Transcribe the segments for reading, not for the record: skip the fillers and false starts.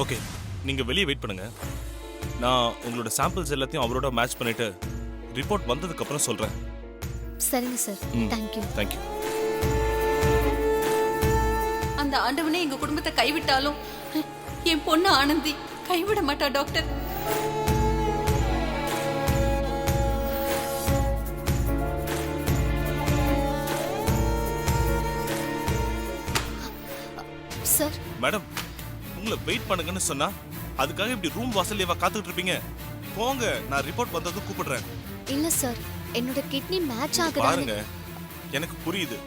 Okay, நீங்க வெளியே wait பண்ணுங்க. நான் உங்களோட சாம்பிள்ஸ் எல்லாத்தையும் அவரோட மேட்ச் பண்ணிட்டு ரிப்போர்ட் வந்ததுக்கு அப்புறம் சொல்றேன். சரிங்க சார். தேங்க்யூ. தேங்க்யூ. அந்த ஆண்டவனே எங்க குடும்பத்தை கைவிட்டாலும் என் பொண்ணு ஆனந்தி கைவிட மாட்டா டாக்டர். சார், மேடம், உங்களை வெயிட் பண்ணுங்கன்னு சொன்னா அதுக்காக இப்படி ரூம் வாசல்லேவா காத்துக்கிட்டு இருப்பீங்க? போங்க, நான் ரிப்போர்ட் வந்ததும் கூப்பிடுறேன். இல்ல சார், என்னோட கிட்னி மேட்ச் ஆகுது. பாருங்க, எனக்கு புரியுது.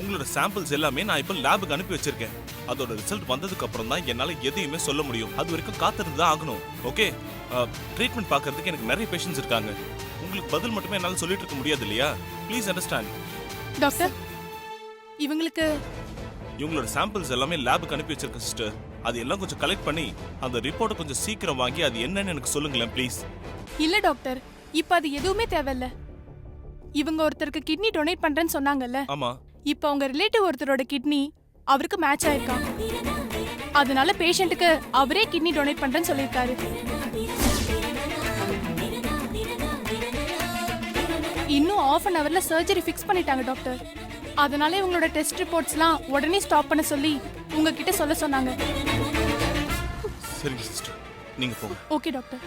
உங்களோட சாம்பிள்ஸ் எல்லாமே நான் இப்போ லேபுக்கு அனுப்பி வச்சிருக்கேன். அதோட ரிசல்ட் வந்ததுக்கு அப்புறம் தான் என்னால எதையுமே சொல்ல முடியும். அது வரைக்கும் காத்திருந்து தான் ஆகணும். ஓகே, ட்ரீட்மெண்ட் பார்க்கறதுக்கு எனக்கு நிறைய பேஷண்ட்ஸ் இருக்காங்க. உங்களுக்கு பதில் மட்டுமே என்னால சொல்லிட்டு இருக்க முடியாது இல்லையா? Please understand. டாக்டர், இவங்களோட சாம்பிள்ஸ் எல்லாமே லேபுக்கு அனுப்பி வச்சிருக்கேன் சிஸ்டர். அது எல்லாம் கொஞ்சம் கலெக்ட் பண்ணி அந்த ரிப்போர்ட்டை கொஞ்சம் சீக்கிரம் வாங்கி அது என்னன்னு எனக்கு சொல்லுங்களேன் ப்ளீஸ். இல்ல டாக்டர், இப்ப அது எதுவுமே தேவையில்ல. இவங்க ஒருத்தருக்கு கிட்னி டொனேட் பண்றேன்னு சொன்னாங்கல்ல. ஆமா. இப்ப அவங்க ரிலேட்டிவ் ஒருத்தரோட கிட்னி அவருக்கு மேட்ச் ஆயிருக்கான். அதனால பேஷண்ட்டுக்கு அவரே கிட்னி டொனேட் பண்றேன்னு சொல்லியிருக்காரு. இன்னும் ½ அன் ஹவர்ல சர்ஜரி ஃபிக்ஸ் பண்ணிட்டாங்க டாக்டர். அதனால இவங்களோட டெஸ்ட் ரிப்போர்ட்ஸ்லாம் உடனே ஸ்டாப் பண்ண சொல்லி உங்ககிட்ட சொல்ல சொன்னாங்க. சரிங்க சிஸ்டர், நீங்க போங்க. Okay doctor.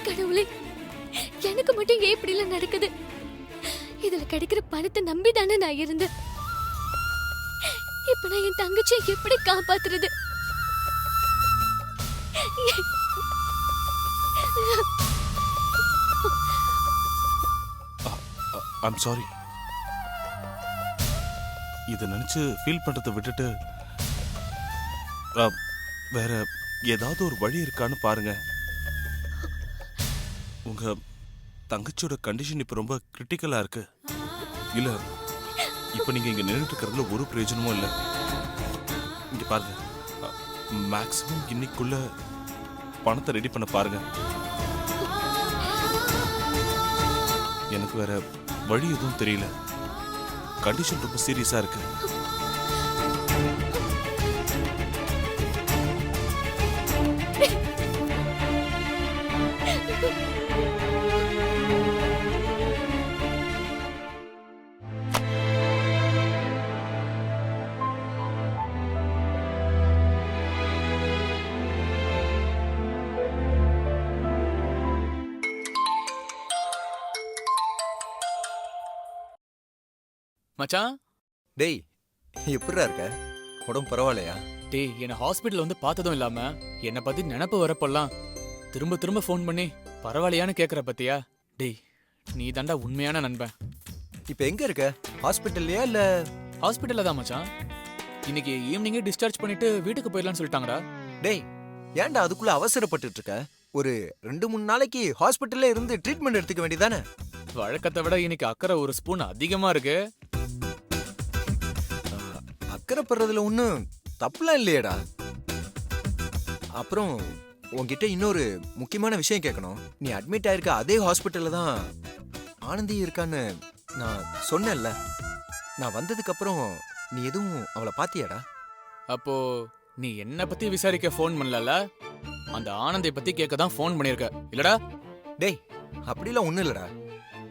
கடவுளே, எனக்கு மட்டும் ஏன் இப்படி எல்லாம் நடக்குது? இதுல கிடைக்கிற பணத்தை நம்பி தானே நான் இருந்தேன். இப்ப நான் என் தங்கச்சியை எப்படி காப்பாத்துறது? I'm sorry. இதை நினைச்சு ஃபீல் பண்றதை விட்டுட்டு வேற ஏதாவது ஒரு வழி இருக்கான்னு பாருங்க. உங்க தங்கச்சியோட கண்டிஷன் இப்ப ரொம்ப கிரிட்டிக்கலா இருக்கு. இல்ல, இப்ப நீங்க இங்க நின்றுட்டு இருக்கிறதுல ஒரு பிரயோஜனமும் இல்லை. இங்க பாருங்க, மேக்சிமம் இன்னைக்குள்ள பணத்தை ரெடி பண்ண பாருங்க. எனக்கு வேற வழி எதுவும் தெரியல. கண்டிஷன் ரொம்ப சீரியஸா இருக்கு. மச்சான், டேய், எப்படிடா இருக்க? உடம்பு பரவாயில்லையா? டேய், என்னை ஹாஸ்பிட்டல் வந்து பார்த்ததும் இல்லாம என்னை பத்தி நினப்பு வரப்பெல்லாம் திரும்ப திரும்ப ஃபோன் பண்ணி பரவாயில்லையான்னு கேட்குற பத்தியா? டேய், நீ தாண்டா உண்மையான நண்பன். இப்போ எங்க இருக்க? ஹாஸ்பிட்டல்லையா இல்ல? ஹாஸ்பிட்டல்ல தான் மச்சான். இன்னைக்கு ஈவினிங்கே டிஸ்சார்ஜ் பண்ணிட்டு வீட்டுக்கு போயிடலாம்னு சொல்லிட்டாங்கடா. டேய், ஏன்டா அதுக்குள்ள அவசரப்பட்டுட்டு இருக்க? ஒரு 2-3 நாளைக்கு ஹாஸ்பிட்டல்ல இருந்து ட்ரீட்மெண்ட் எடுத்துக்க வேண்டியதானே? வழக்கத்தை விட இன்னைக்கு அக்கறை ஒரு ஸ்பூன் அதிகமா இருக்கு. அக்கறைப்படுறதுல ஒன்றும் தப்புலாம் இல்லையேடா. அப்புறம் உன்கிட்ட இன்னொரு முக்கியமான விஷயம் கேட்கணும். நீ அட்மிட் ஆயிருக்க அதே ஹாஸ்பிட்டல்ல தான் ஆனந்தி இருக்கான்னு நான் சொன்னேன்ல. நான் வந்ததுக்கு அப்புறம் நீ எதுவும் அவளை பாத்தியாடா? அப்போ நீ என்ன பத்தி விசாரிக்க ஃபோன் பண்ணல, அந்த ஆனந்தை பத்தி கேட்க தான் ஃபோன் பண்ணிருக்க இல்லடா? டேய், அப்படிலாம் ஒண்ணும் இல்லடா.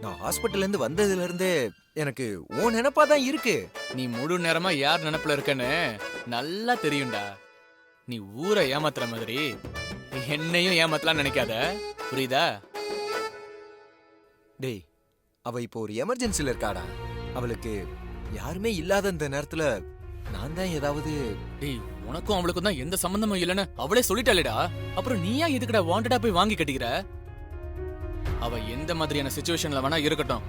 நான் ஹாஸ்பிட்டல்ல இருந்து வந்ததுல இருந்தே எனக்கு உன் நினைப்பா தான் இருக்கு. நீ முழு நேரமா யார் நினைப்புல இருக்கன்னு நல்லா தெரியும்டா. நீ ஊரை ஏமாத்துற மாதிரி என்னையும் ஏமாத்தலாம் நினைக்காத, புரியுதா? டேய், அவ இப்போ ஒரு எமர்ஜென்சில இருக்காடா. அவளுக்கு யாருமே இல்லாத இந்த நேரத்துல நான் தான் ஏதாவது. டேய், உனக்கும் அவளுக்கும் தான் எந்த சம்பந்தமும் இல்லைன்னு அவளே சொல்லிட்டாளேடா. அப்புறம் நீயா எதுக்குடா வாண்டடா போய் வாங்கி கட்டிக்கிற? அவ எந்த மாதிரியான சிச்சுவேஷன்ல வேணா இருக்கட்டும்,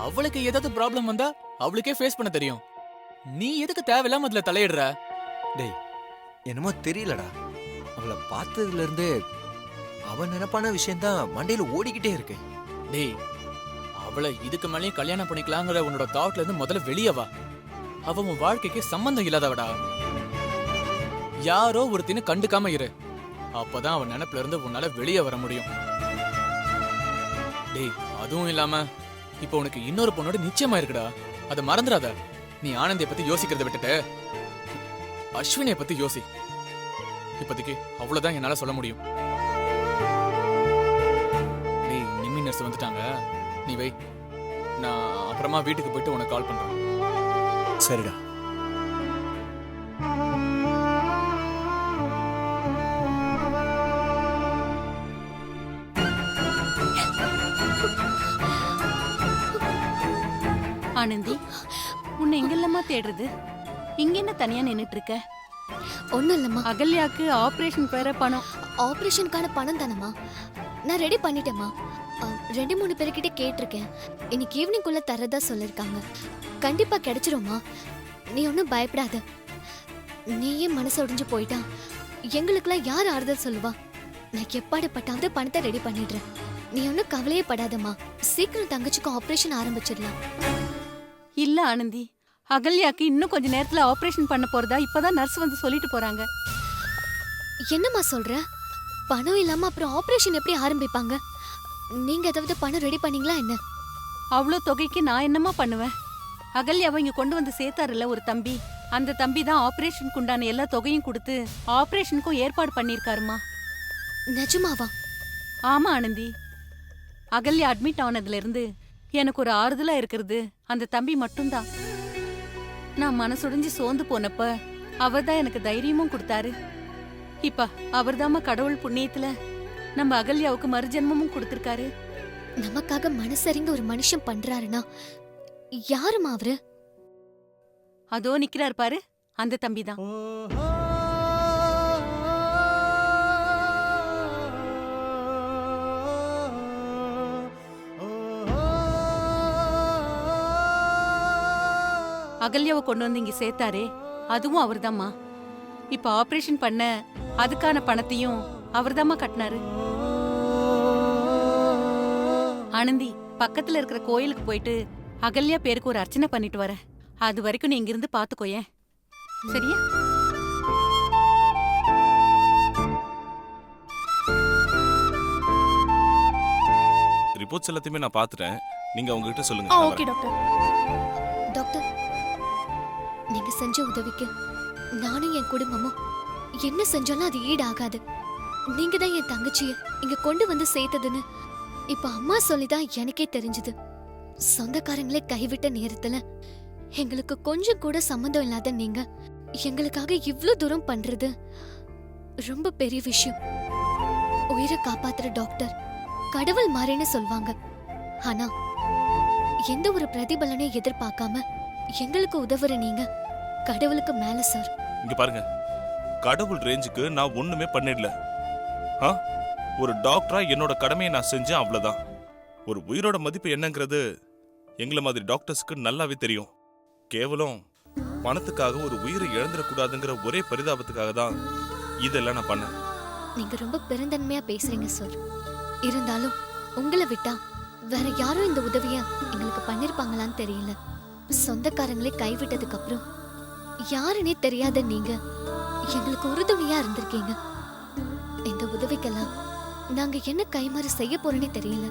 அவளுக்கு ஏதாவது ப்ராப்ளம் வந்தா அவளுக்கே ஃபேஸ் பண்ண தெரியும். நீ எதுக்கு தேவையில்லாம அதுல தலையிடுற? டேய், என்னமோ தெரியலடா. அவளை பார்த்ததுல இருந்து அவன் நினைப்பான விஷயம்தான் மண்டையில ஓடிக்கிட்டே இருக்கு. டேய், அவளை இதுக்கு மேலேயும் கல்யாணம் பண்ணிக்கலாங்கிற உன்னோட தாட்ல இருந்து முதல்ல வெளியே வா. அவ உன் வாழ்க்கைக்கு சம்பந்தம் இல்லாதவடா. யாரோ ஒருத்தின்னு கண்டுக்காம இரு. அப்பதான் அவன் நினைப்புல இருந்து உன்னால வெளியே வர முடியும். டேய், அதுவும் இல்லாம இப்போ உனக்கு இன்னொரு பொண்ணோட நிச்சயமா இருக்குடா. அதை மறந்துடாத. நீ ஆனந்தியை பத்தி யோசிக்கிறத விட்டுட்டு அஸ்வினியை பத்தி யோசி. இப்போதைக்கு அவ்வளவுதான் என்னால சொல்ல முடியும். டேய், நிம்மி நர்ஸ் வந்துட்டாங்க, நீ வை. நான் அப்புறமா வீட்டுக்கு போயிட்டு உனக்கு கால் பண்றேன். சரிடா. ஆனந்தி, உன்னை எங்கெல்லாமா தேடுறது? இங்க என்ன தனியா நின்னுட்டு இருக்க? ஒண்ணும் இல்லம்மா. அகல்யாக்கு ஆபரேஷன் வேற பணம். ஆபரேஷனுக்கான பணம் தானம்மா, நான் ரெடி பண்ணிட்டேம்மா. 2-3 பேர்கிட்ட கேட்டிருக்கேன். இன்னைக்கு ஈவினிங்குள்ள தரதா சொல்லிருக்காங்க. கண்டிப்பா கிடைச்சிரும்மா, நீ ஒன்றும் பயப்படாத. நீயே மனசு ஒடிஞ்சு போயிட்டா எங்களுக்கெல்லாம் யார் ஆறுதல் சொல்லுவா? நான் எப்பாடுபட்டாவது பணத்தை ரெடி பண்ணிடுறேன். நீ ஒன்றும் கவலையே படாதம்மா. சீக்கிரம் தங்கச்சிக்கு ஆபரேஷன் ஆரம்பிச்சிடலாம். இல்ல ஆனந்தி, அகல்யாக்கு இன்னும் கொஞ்ச நேரத்துல ஆபரேஷன் பண்ண போறதா இப்பதான் நர்ஸ் வந்து சொல்லிட்டு போறாங்க. என்னம்மா சொல்ற? பணம் இல்லாம அப்புறம் ஆபரேஷன் எப்படி ஆரம்பிப்பாங்க? நீங்க ஏதாவது பணம் ரெடி பண்ணீங்களா என்ன? அவ்வளோ தொகைக்கு நான் என்னமா பண்ணுவேன்? அகல்யாவை இங்க கொண்டு வந்து சேர்த்தாருல ஒரு தம்பி, அந்த தம்பி தான் ஆபரேஷனுக்கு உண்டான எல்லா தொகையும் கொடுத்து ஆபரேஷனுக்கும் ஏற்பாடு பண்ணிருக்காருமா. நிஜமாவா? ஆமா ஆனந்தி, அகல்யா அட்மிட் ஆனதுல இருந்து எனக்கு ஒரு ஆறுதலா இருக்கிறது அந்த தம்பி மட்டும்தான். நான் மனசுடைஞ்சு சோர்ந்து போனப்ப அவர்தான் எனக்கு தைரியமும் கொடுத்தாரு. இப்ப அவர்தாம்மா கடவுள் புண்ணியத்துல நம்ம அகல்யாவுக்கு மறுஜென்மமும் கொடுத்திருக்காரு. நமக்காக மனசறிங்க ஒரு மனுஷன் பண்றாருன்னா யாருமா அவரு? அதோ நிக்கிறார் பாரு, அந்த தம்பிதான். அகல்யாவை கொண்டு வந்து இங்க சேர்த்தாரே, அதுவும் அவர்தாம்மா. இப்ப ஆபரேஷன் பண்ண அதுக்கான பணத்தையும் அவர்தாம்மா கட்டினாரு. ஆனந்தி, பக்கத்துல இருக்கிற கோயிலுக்கு போயிட்டு அகல்யா பேருக்கு ஒரு அர்ச்சனை பண்ணிட்டு வரேன். அது வரைக்கும் நீ இங்கிருந்து பாத்துக்கோயேன், சரியா? ரிப்போர்ட்ஸ் எல்லாத்தையுமே நான் பார்த்துட்டேன். நீங்க அவங்க கிட்ட சொல்லுங்க. நான் ஓகே வரேன். டாக்டர். டாக்டர், நீங்க செஞ்ச உதவிக்கு நானும் என் குடும்பமும் என்ன செஞ்சாலும் அது ஈடாகாது. நீங்க தான் என் தங்கச்சிய இங்க கொண்டு வந்து சேர்த்ததுன்னு இப்ப அம்மா சொல்லிதான் எனக்கே தெரிஞ்சது. சொந்தக்காரங்களே கைவிட்ட நேரத்துல எங்களுக்கு கொஞ்சம் கூட சம்மந்தம் இல்லாத நீங்க எங்களுக்காக இவ்ளோ தூரம் பண்றது ரொம்ப பெரிய விஷயம். உயிரை காப்பாத்துற டாக்டர் கடவுள் மாறின்னு சொல்வாங்க. ஆனா எந்த ஒரு பிரதிபலனை எதிர்பார்க்காம எங்களுக்கு உதவுற நீங்க கடவுளுக்கு மேல சார். இங்க பாருங்க, கடவுள் ரேஞ்சுக்கு நான் ஒண்ணுமே பண்ணிடல. ஒரு டாக்டரா என்னோட கடமையை நான் செஞ்சேன், அவ்வளவுதான். ஒரு உயிரோட மதிப்பு என்னங்கிறது எங்களை மாதிரி டாக்டர்ஸ்க்கு நல்லாவே தெரியும். கேவலம் பணத்துக்காக ஒரு உயிரை இழந்துடக்கூடாதுங்கிற ஒரே பரிதாபத்துக்காக தான் இதெல்லாம் நான் பண்ணேன். நீங்க ரொம்ப பெருந்தன்மையா பேசுறீங்க சார். இருந்தாலும் உங்களை விட்டா வேற யாரும் இந்த உதவிய எங்களுக்கு பண்ணிருப்பாங்களான்னு தெரியல. சொந்தக்காரங்களே கைவிட்டதுக்கு அப்புறம் யாருன்னே தெரியாத நீங்க எங்களுக்கு உறுதுணையா இருந்திருக்கீங்க. இந்த உதவிக்கெல்லாம் நாங்க என்ன கைமாறு செய்ய போறோன்னே தெரியல.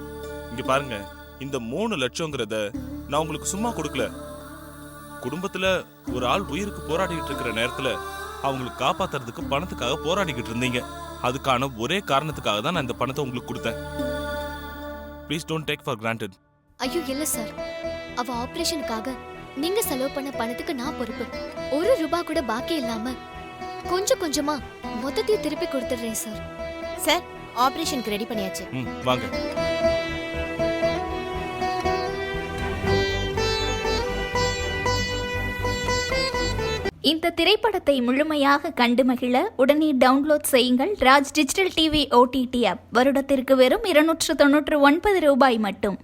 இங்க பாருங்க, இந்த 3 லட்சங்கிறத நான் உங்களுக்கு சும்மா கொடுக்கல. குடும்பத்துல ஒரு ஆள் உயிருக்கு போராடிக்கிட்டு இருக்கிற நேரத்துல அவங்களுக்கு காப்பாத்துறதுக்கு பணத்துக்காக போராடிக்கிட்டு இருந்தீங்க. அதுக்கான ஒரே காரணத்துக்காக தான் நான் இந்த பணத்தை உங்களுக்கு கொடுத்தேன். Please don't take for granted. ஐயோ இல்ல சார், அவ ஆபரேஷனுக்காக நீங்க செலவு பண்ண பணத்துக்கு நான் பொறுப்பு. 1 ரூபாய் கூட பாக்கி இல்லாம கொஞ்சம் கொஞ்சமா மொத்தத்தையும் திருப்பி கொடுத்துடுறேன் சார். சார், ஆபரேஷனுக்கு ரெடி பண்ணியாச்சு. வாங்க. இந்த திரைப்படத்தை முழுமையாக கண்டு மகிழ உடனே டவுன்லோட் செய்யுங்கள் Raj digital TV OTT app. வருடத்திற்கு வெறும் 299 ரூபாய் மட்டும்.